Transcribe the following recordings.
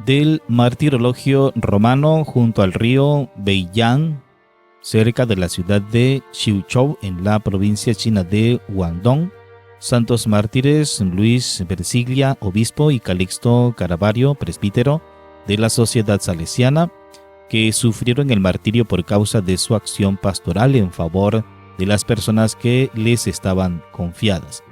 del martirologio romano junto al río Beiyang, cerca de la ciudad de Xiuzhou, en la provincia china de Guangdong. Santos mártires Luis Versiglia, obispo, y Calixto Caravario, presbítero de la Sociedad Salesiana, que sufrieron el martirio por causa de su acción pastoral en favor de las personas que les estaban confiadas.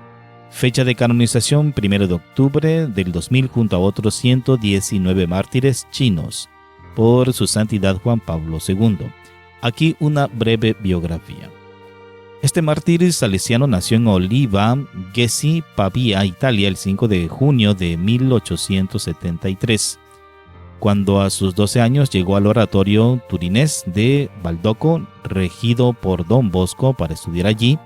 Fecha de canonización 1 de octubre del 2000 junto a otros 119 mártires chinos por su santidad Juan Pablo II. Aquí una breve biografía. Este mártir salesiano nació en Oliva, Gessi, Pavía, Italia, el 5 de junio de 1873. Cuando a sus 12 años llegó al oratorio turinés de Baldoco, regido por Don Bosco, para estudiar allí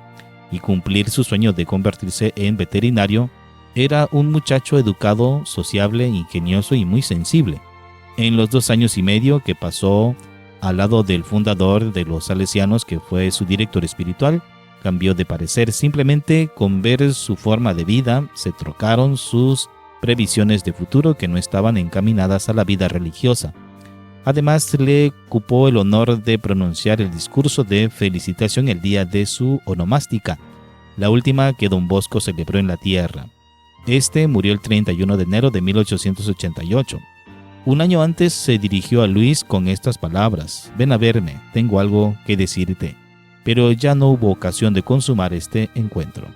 y cumplir su sueño de convertirse en veterinario, era un muchacho educado, sociable, ingenioso y muy sensible. En los 2 años y medio que pasó al lado del fundador de los salesianos, que fue su director espiritual, cambió de parecer. Simplemente con ver su forma de vida se trocaron sus previsiones de futuro que no estaban encaminadas a la vida religiosa. Además, le cupó el honor de pronunciar el discurso de felicitación el día de su onomástica, la última que Don Bosco celebró en la tierra. Este murió el 31 de enero de 1888. Un año antes se dirigió a Luis con estas palabras: «Ven a verme, tengo algo que decirte». Pero ya no hubo ocasión de consumar este encuentro.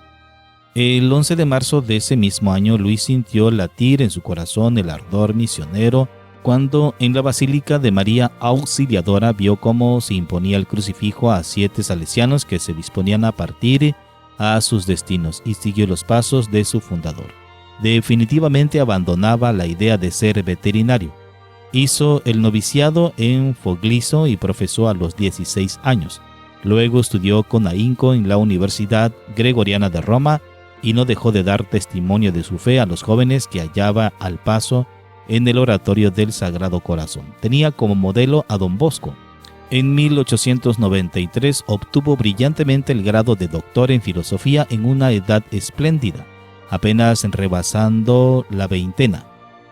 El 11 de marzo de ese mismo año, Luis sintió latir en su corazón el ardor misionero cuando en la Basílica de María Auxiliadora vio cómo se imponía el crucifijo a 7 salesianos que se disponían a partir a sus destinos, y siguió los pasos de su fundador. Definitivamente abandonaba la idea de ser veterinario. Hizo el noviciado en Fogliso y profesó a los 16 años. Luego estudió con ahínco en la Universidad Gregoriana de Roma y no dejó de dar testimonio de su fe a los jóvenes que hallaba al paso en el oratorio del Sagrado Corazón. Tenía como modelo a Don Bosco. En 1893 obtuvo brillantemente el grado de doctor en filosofía en una edad espléndida, apenas rebasando la veintena.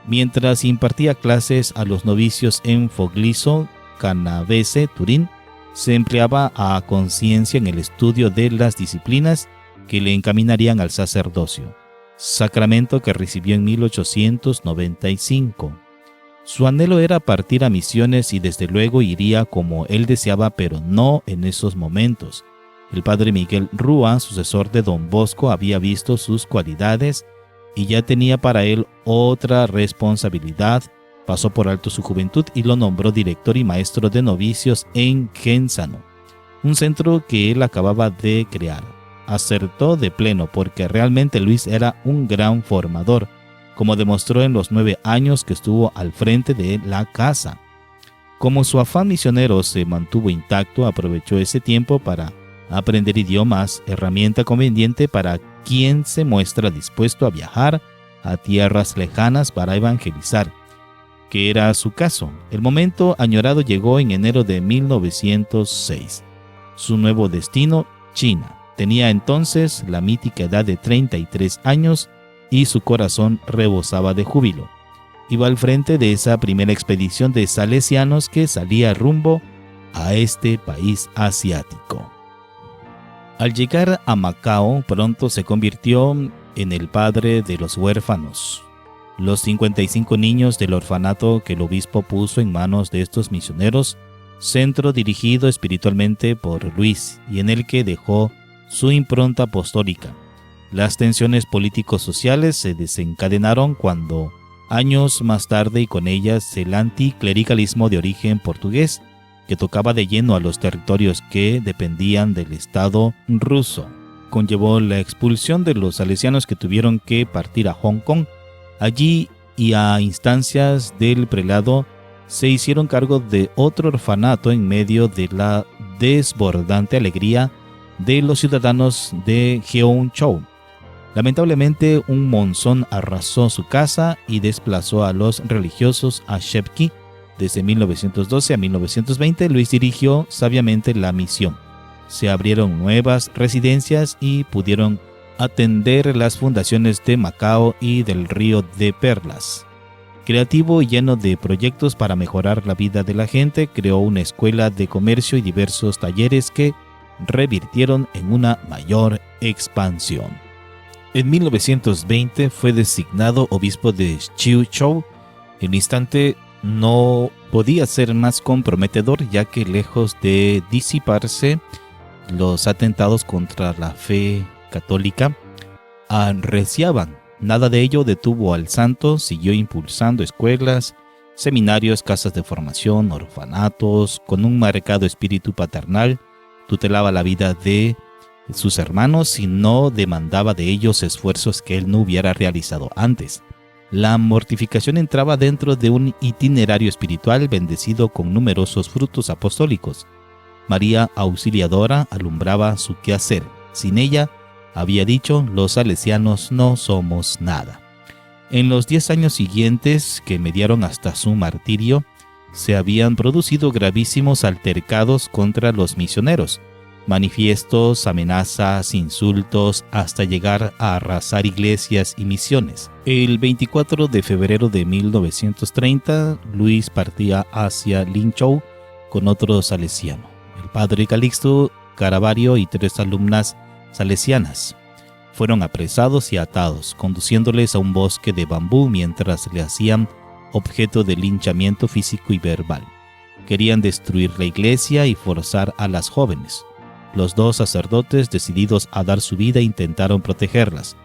Mientras impartía clases a los novicios en Fogliso, Canavese, Turín, se empleaba a conciencia en el estudio de las disciplinas que le encaminarían al sacerdocio, sacramento que recibió en 1895. Su anhelo era partir a misiones y desde luego iría como él deseaba, pero no en esos momentos. El padre Miguel Rúa, sucesor de Don Bosco, había visto sus cualidades y ya tenía para él otra responsabilidad. Pasó por alto su juventud y lo nombró director y maestro de novicios en Genzano, un centro que él acababa de crear. Acertó de pleno porque realmente Luis era un gran formador, como demostró en los 9 años que estuvo al frente de la casa. Como su afán misionero se mantuvo intacto, aprovechó ese tiempo para aprender idiomas, herramienta conveniente para quien se muestra dispuesto a viajar a tierras lejanas para evangelizar, que era su caso. El momento añorado llegó en enero de 1906. Su nuevo destino, China. Tenía entonces la mítica edad de 33 años y su corazón rebosaba de júbilo. Iba al frente de esa primera expedición de salesianos que salía rumbo a este país asiático. Al llegar a Macao, pronto se convirtió en el padre de los huérfanos. Los 55 niños del orfanato que el obispo puso en manos de estos misioneros, centro dirigido espiritualmente por Luis y en el que dejó su impronta apostólica. Las tensiones políticos-sociales se desencadenaron cuando, años más tarde y con ellas el anticlericalismo de origen portugués, que tocaba de lleno a los territorios que dependían del Estado ruso, conllevó la expulsión de los salesianos que tuvieron que partir a Hong Kong. Allí y a instancias del prelado se hicieron cargo de otro orfanato en medio de la desbordante alegría de los ciudadanos de Jeonchou. Lamentablemente, un monzón arrasó su casa y desplazó a los religiosos a Shepki. Desde 1912 a 1920, Luis dirigió sabiamente la misión. Se abrieron nuevas residencias y pudieron atender las fundaciones de Macao y del Río de Perlas, Creativo y lleno de proyectos para mejorar la vida de la gente, creó una escuela de comercio y diversos talleres que revirtieron en una mayor expansión. En 1920 fue designado obispo de Chiuchou. El instante no podía ser más comprometedor, ya que lejos de disiparse los atentados contra la fe católica, arreciaban. Nada de ello detuvo al santo, siguió impulsando escuelas, seminarios, casas de formación, orfanatos, con un marcado espíritu paternal, tutelaba la vida de sus hermanos y no demandaba de ellos esfuerzos que él no hubiera realizado antes. La mortificación entraba dentro de un itinerario espiritual bendecido con numerosos frutos apostólicos. María Auxiliadora alumbraba su quehacer. Sin ella, había dicho, los salesianos no somos nada. En los 10 años siguientes, que mediaron hasta su martirio, se habían producido gravísimos altercados contra los misioneros, manifiestos, amenazas, insultos, hasta llegar a arrasar iglesias y misiones. El 24 de febrero de 1930, Luis partía hacia Linzhou con otro salesiano, el padre Calixto Caravario y 3 alumnas salesianas. Fueron apresados y atados, conduciéndoles a un bosque de bambú mientras le hacían objeto de linchamiento físico y verbal. Querían destruir la iglesia y forzar a las jóvenes. Los 2 sacerdotes, decididos a dar su vida, intentaron protegerlas,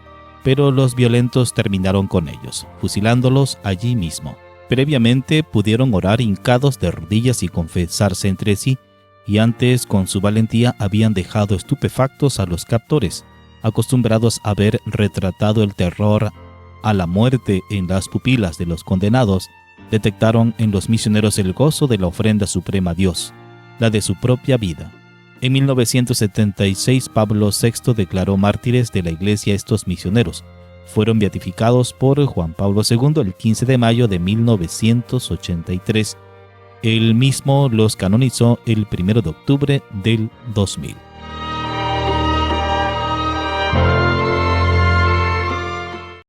pero los violentos terminaron con ellos, fusilándolos allí mismo. Previamente pudieron orar hincados de rodillas y confesarse entre sí, y antes con su valentía habían dejado estupefactos a los captores, acostumbrados a ver retratado el terror a la muerte en las pupilas de los condenados. Detectaron en los misioneros el gozo de la ofrenda suprema a Dios, la de su propia vida. En 1976, Pablo VI declaró mártires de la Iglesia a estos misioneros. Fueron beatificados por Juan Pablo II el 15 de mayo de 1983. Él mismo los canonizó el 1 de octubre del 2000.